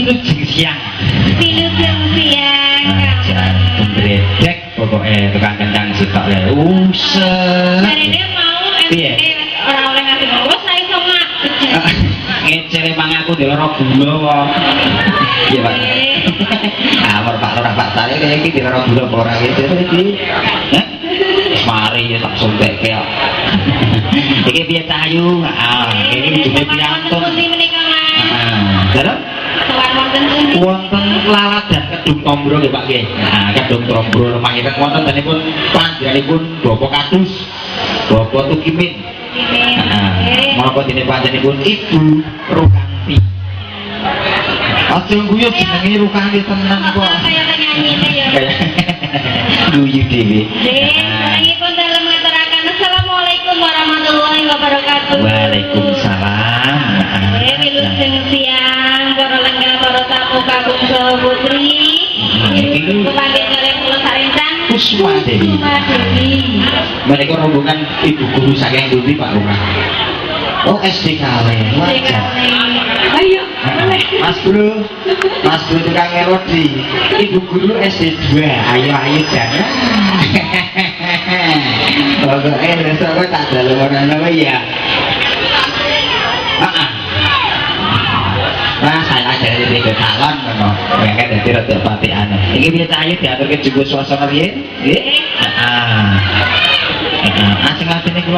Wilujeng siang. Wilujeng siang. Bredek pokoknya tukang kencang sitok ya. Uset. Jarine mau ora oleh ngasih ngurus saya sama. Ngecere mang aku diloro gula kok. Iya Pak. Amor Pak Lurah Pak Sari kaya iki diloro gula apa ora gitu iki. Hah? Mari ya tak sontekke kok. Iki piye Cahayu? Iki jenenge piantun. Terus wonten laladan Kedung Tombro nggih Pak nggih. Nah, Kedung Tombro mangke wonten danipun panjenenganipun Bapak Kadus, Bapak Tukimin. Monggo dene panjenenganipun Ibu Rukanti. Aja guyu jenenge Rukanti tenan kok. Kaya nyanyi ya. Guyu dhewe. Nggih, pun dalem ngaturaken Assalamualaikum warahmatullahi wabarakatuh. Waalaikumsalam. Wilujeng siang para lenggah para tamu kakung saha putri. Iki panggih kalih kula sarencang Kusma Dewi. Mereka rombongan ibu guru saking pundi Pak Lurah? Oh SD Kale. Ayo. Mas Bro tukang ngelodi. Ibu guru SD 2. Ayo jangan. Pokoknya besok kok tak dalu ana ya. Nah, saya ajari di calon ngono. Mereka dadi rada patikan. Iki piye Cahayu diaturke juga suasana piye? Nggih. Heeh. Ajeng-ajeng